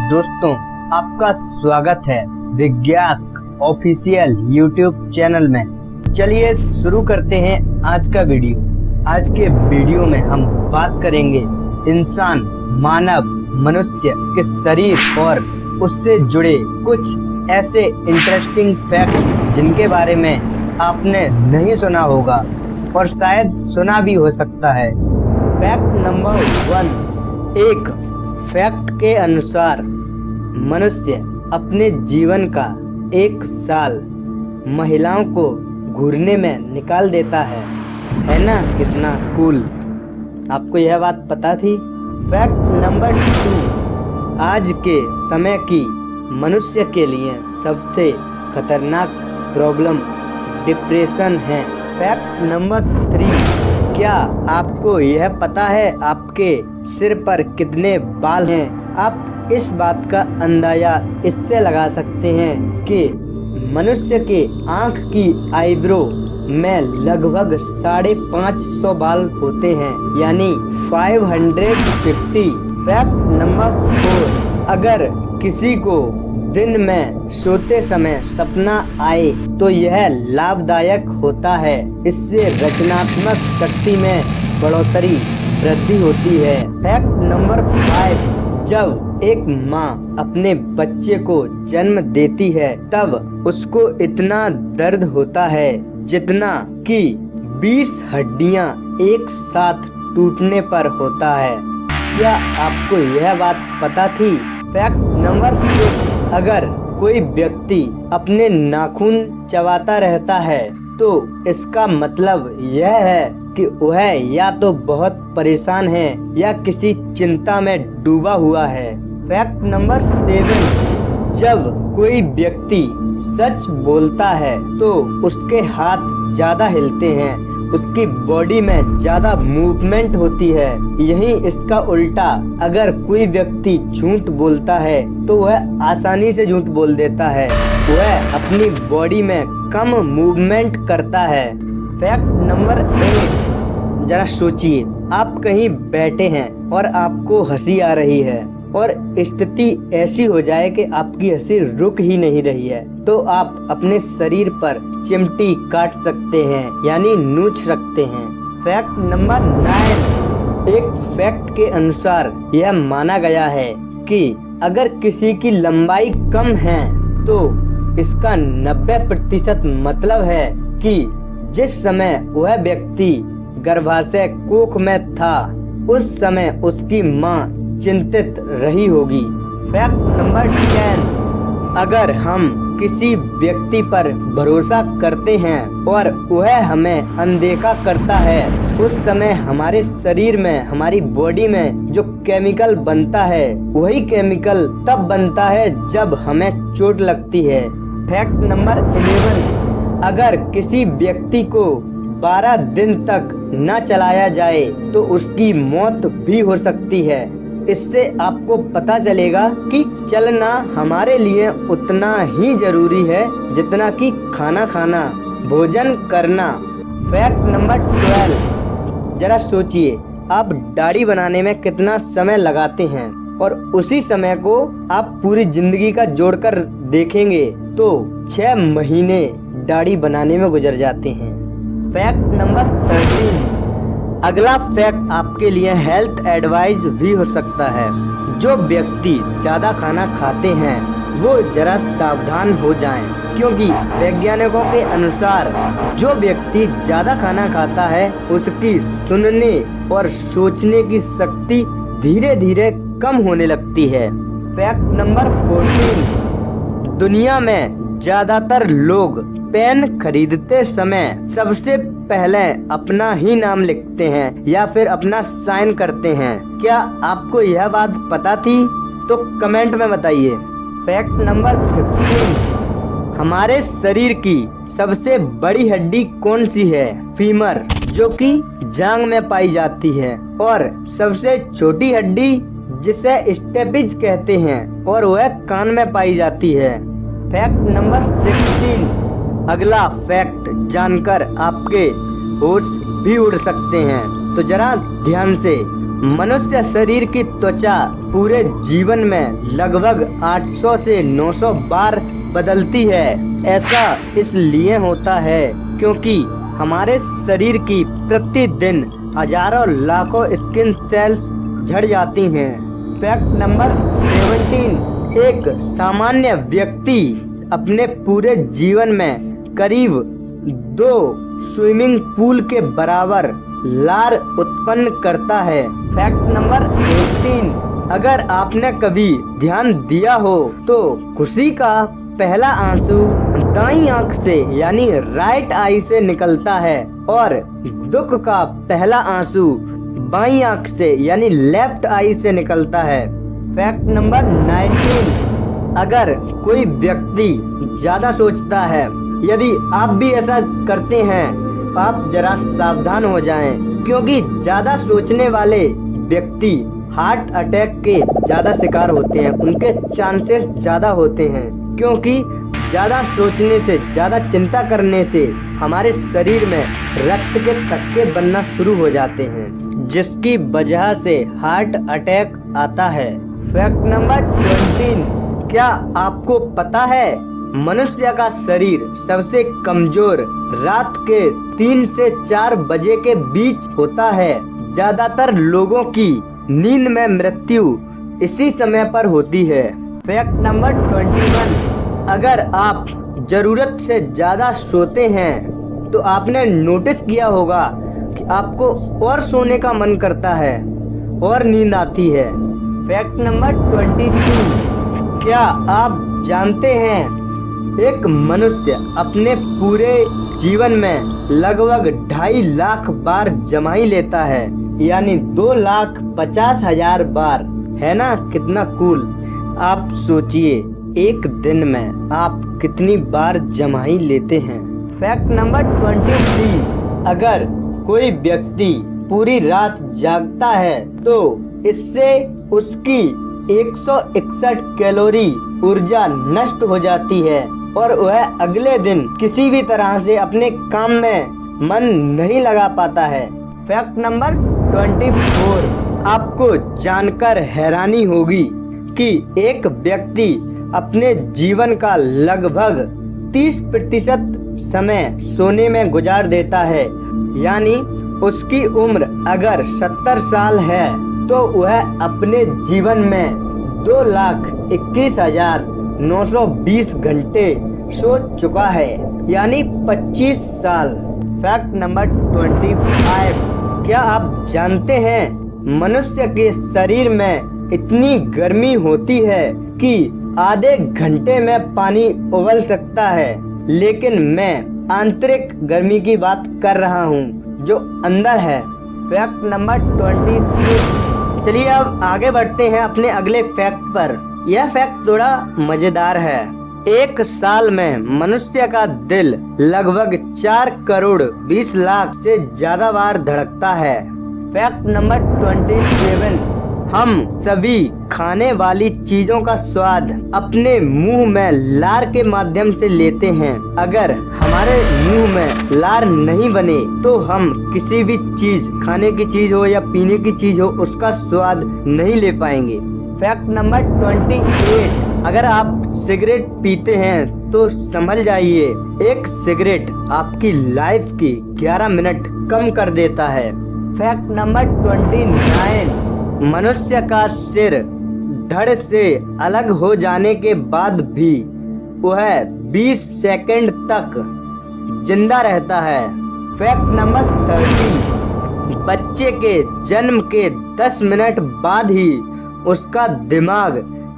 दोस्तों, आपका स्वागत है विज्ञास्क ऑफिशियल यूट्यूब चैनल में। चलिए शुरू करते हैं आज का वीडियो। आज के वीडियो में हम बात करेंगे इंसान, मानव, मनुष्य के शरीर और उससे जुड़े कुछ ऐसे इंटरेस्टिंग फैक्ट्स जिनके बारे में आपने नहीं सुना होगा और शायद सुना भी हो सकता है। Fact number 1। एक फैक्ट के अनुसार मनुष्य अपने जीवन का 1 साल महिलाओं को घूरने में निकाल देता है ना? कितना कूल। आपको यह बात पता थी? Fact number 2। आज के समय की मनुष्य के लिए सबसे खतरनाक प्रॉब्लम डिप्रेशन है। Fact number 3। क्या आपको यह पता है आपके सिर पर कितने बाल हैं? आप इस बात का अंदाजा इससे लगा सकते हैं कि मनुष्य के आँख की आईब्रो में लगभग 550 बाल होते हैं, यानी 550। Fact number 4। अगर किसी को दिन में सोते समय सपना आए तो यह लाभदायक होता है। इससे रचनात्मक शक्ति में वृद्धि होती है। Fact number 5। जब एक माँ अपने बच्चे को जन्म देती है तब उसको इतना दर्द होता है जितना कि 20 हड्डियाँ एक साथ टूटने पर होता है। क्या आपको यह बात पता थी? Fact number 6। अगर कोई व्यक्ति अपने नाखून चबाता रहता है तो इसका मतलब यह है कि वह या तो बहुत परेशान है या किसी चिंता में डूबा हुआ है। Fact number 7। जब कोई व्यक्ति सच बोलता है तो उसके हाथ ज्यादा हिलते हैं, उसकी बॉडी में ज्यादा मूवमेंट होती है। यही इसका उल्टा, अगर कोई व्यक्ति झूठ बोलता है तो वह आसानी से झूठ बोल देता है, वह अपनी बॉडी में कम मूवमेंट करता है। Fact number 8। जरा सोचिए, आप कहीं बैठे हैं और आपको हंसी आ रही है और स्थिति ऐसी हो जाए कि आपकी हंसी रुक ही नहीं रही है तो आप अपने शरीर पर चिमटी काट सकते हैं, यानी नोच सकते हैं। Fact number 9। एक फैक्ट के अनुसार यह माना गया है कि अगर किसी की लंबाई कम है तो इसका 90% मतलब है कि जिस समय वह व्यक्ति गर्भाशय कोख में था उस समय उसकी माँ चिंतित रही होगी। Fact number 10। अगर हम किसी व्यक्ति पर भरोसा करते हैं और वह हमें अनदेखा करता है उस समय हमारे शरीर में, हमारी बॉडी में जो केमिकल बनता है वही केमिकल तब बनता है जब हमें चोट लगती है। Fact number 11। अगर किसी व्यक्ति को 12 दिन तक न चलाया जाए तो उसकी मौत भी हो सकती है। इससे आपको पता चलेगा कि चलना हमारे लिए उतना ही जरूरी है जितना कि खाना खाना, भोजन करना। Fact number 12। जरा सोचिए, आप दाढ़ी बनाने में कितना समय लगाते हैं और उसी समय को आप पूरी जिंदगी का जोड़कर देखेंगे तो 6 महीने दाढ़ी बनाने में गुजर जाते हैं। Fact number 13। अगला फैक्ट आपके लिए हेल्थ एडवाइस भी हो सकता है। जो व्यक्ति ज्यादा खाना खाते हैं वो जरा सावधान हो जाएं, क्योंकि वैज्ञानिकों के अनुसार जो व्यक्ति ज्यादा खाना खाता है उसकी सुनने और सोचने की शक्ति धीरे धीरे कम होने लगती है। Fact number 14। दुनिया में ज्यादातर लोग पेन खरीदते समय सबसे पहले अपना ही नाम लिखते हैं या फिर अपना साइन करते हैं। क्या आपको यह बात पता थी? तो कमेंट में बताइए। Fact number 15। हमारे शरीर की सबसे बड़ी हड्डी कौन सी है? फीमर, जो कि जांघ में पाई जाती है, और सबसे छोटी हड्डी जिसे स्टेपिज कहते हैं और वह कान में पाई जाती है। Fact number 16। अगला फैक्ट जानकर आपके होश भी उड़ सकते हैं, तो जरा ध्यान से मनुष्य शरीर की त्वचा पूरे जीवन में लगभग 800 से 900 बार बदलती है। ऐसा इसलिए होता है क्योंकि हमारे शरीर की प्रतिदिन हजारों लाखों स्किन सेल्स झड़ जाती हैं। फैक्ट नंबर 17, एक सामान्य व्यक्ति अपने पूरे जीवन में करीब 2 स्विमिंग पूल के बराबर लार उत्पन्न करता है। फैक्ट नंबर 18, अगर आपने कभी ध्यान दिया हो तो खुशी का पहला आंसू दाईं आंख से यानी राइट आई से निकलता है और दुख का पहला आंसू बाईं आंख से यानी लेफ्ट आई से निकलता है। फैक्ट नंबर 19, अगर कोई व्यक्ति ज्यादा सोचता है, यदि आप भी ऐसा करते हैं, आप जरा सावधान हो जाएं, क्योंकि ज्यादा सोचने वाले व्यक्ति हार्ट अटैक के ज्यादा शिकार होते हैं। उनके चांसेस ज्यादा होते हैं, क्योंकि ज्यादा सोचने से, ज्यादा चिंता करने से हमारे शरीर में रक्त के थक्के बनना शुरू हो जाते हैं, जिसकी वजह से हार्ट अटैक आता है। फैक्ट नंबर 20, क्या आपको पता है मनुष्य का शरीर सबसे कमजोर रात के 3 से 4 बजे के बीच होता है। ज्यादातर लोगों की नींद में मृत्यु इसी समय पर होती है। फैक्ट नंबर 21, अगर आप जरूरत से ज्यादा सोते हैं तो आपने नोटिस किया होगा कि आपको और सोने का मन करता है और नींद आती है। फैक्ट नंबर 22, क्या आप जानते हैं एक मनुष्य अपने पूरे जीवन में लगभग 2.5 लाख बार जमाई लेता है, यानी 2,50,000 बार। है ना कितना कूल। आप सोचिए एक दिन में आप कितनी बार जमाई लेते हैं। फैक्ट नंबर 23, अगर कोई व्यक्ति पूरी रात जागता है तो इससे उसकी 161 कैलोरी ऊर्जा नष्ट हो जाती है और वह अगले दिन किसी भी तरह से अपने काम में मन नहीं लगा पाता है। फैक्ट नंबर 24, आपको जानकर हैरानी होगी कि एक व्यक्ति अपने जीवन का लगभग 30% समय सोने में गुजार देता है, यानी उसकी उम्र अगर 70 साल है तो वह अपने जीवन में 2,21,920 घंटे सो चुका है, यानी 25 साल। फैक्ट नंबर 25, क्या आप जानते हैं मनुष्य के शरीर में इतनी गर्मी होती है कि आधे घंटे में पानी उबल सकता है, लेकिन मैं आंतरिक गर्मी की बात कर रहा हूँ जो अंदर है। फैक्ट नंबर 26, चलिए अब आगे बढ़ते हैं अपने अगले फैक्ट पर। यह फैक्ट थोड़ा मजेदार है। एक साल में मनुष्य का दिल लगभग 4 करोड़ 20 लाख से ज्यादा बार धड़कता है। फैक्ट नंबर 27, हम सभी खाने वाली चीजों का स्वाद अपने मुंह में लार के माध्यम से लेते हैं। अगर हमारे मुंह में लार नहीं बने तो हम किसी भी चीज, खाने की चीज हो या पीने की चीज हो, उसका स्वाद नहीं ले पाएंगे। फैक्ट नंबर 28, अगर आप सिगरेट पीते हैं तो समझ जाइए एक सिगरेट आपकी लाइफ की 11 मिनट कम कर देता है। फैक्ट नंबर 29, मनुष्य का सिर धड़ से अलग हो जाने के बाद भी वह 20 सेकंड तक जिंदा रहता है। फैक्ट नंबर 30, बच्चे के जन्म के 10 मिनट बाद ही उसका दिमाग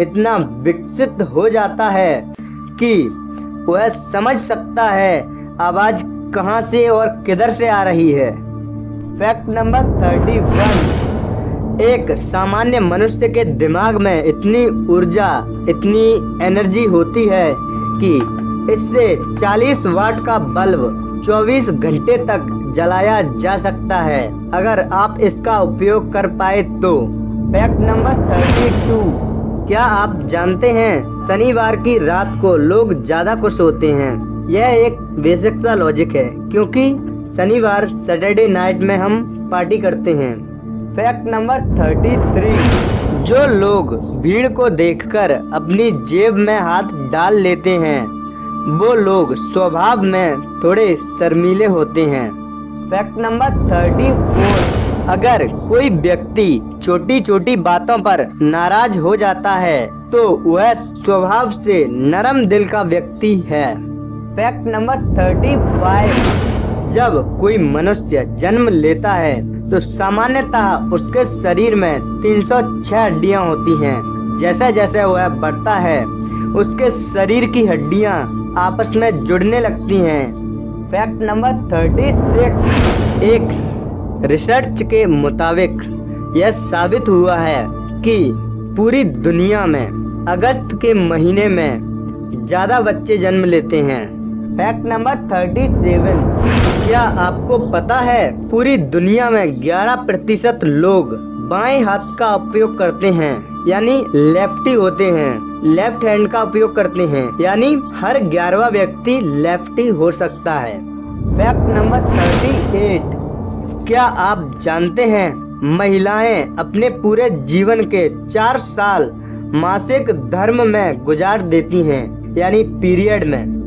इतना विकसित हो जाता है कि वह समझ सकता है आवाज कहां से और किधर से आ रही है। फैक्ट नंबर 31, एक सामान्य मनुष्य के दिमाग में इतनी ऊर्जा, इतनी एनर्जी होती है कि इससे 40 वाट का बल्ब 24 घंटे तक जलाया जा सकता है, अगर आप इसका उपयोग कर पाए तो। फैक्ट नंबर 32, क्या आप जानते हैं शनिवार की रात को लोग ज्यादा खुश होते हैं? यह एक बेसिक सा लॉजिक है, क्योंकि शनिवार सैटरडे नाइट में हम पार्टी करते हैं। फैक्ट नंबर 33, जो लोग भीड़ को देखकर अपनी जेब में हाथ डाल लेते हैं वो लोग स्वभाव में थोड़े शर्मीले होते हैं। फैक्ट नंबर 34, अगर कोई व्यक्ति छोटी छोटी बातों पर नाराज हो जाता है तो वह स्वभाव से नरम दिल का व्यक्ति है। फैक्ट नंबर 35, जब कोई मनुष्य जन्म लेता है तो सामान्यतः उसके शरीर में 306 हड्डियां होती हैं। जैसे जैसे वह बढ़ता है उसके शरीर की हड्डियां आपस में जुड़ने लगती हैं। फैक्ट नंबर 36, एक रिसर्च के मुताबिक यह साबित हुआ है कि पूरी दुनिया में अगस्त के महीने में ज़्यादा बच्चे जन्म लेते हैं। फैक्ट नंबर 37, क्या आपको पता है पूरी दुनिया में 11% लोग बाएं हाथ का उपयोग करते हैं, यानी लेफ्टी होते हैं, लेफ्ट हैंड का उपयोग करते हैं, यानी हर 11वां व्यक्ति लेफ्टी हो सकता है। फैक्ट नंबर 38, क्या आप जानते हैं महिलाएं अपने पूरे जीवन के 4 साल मासिक धर्म में गुजार देती हैं, यानी पीरियड में।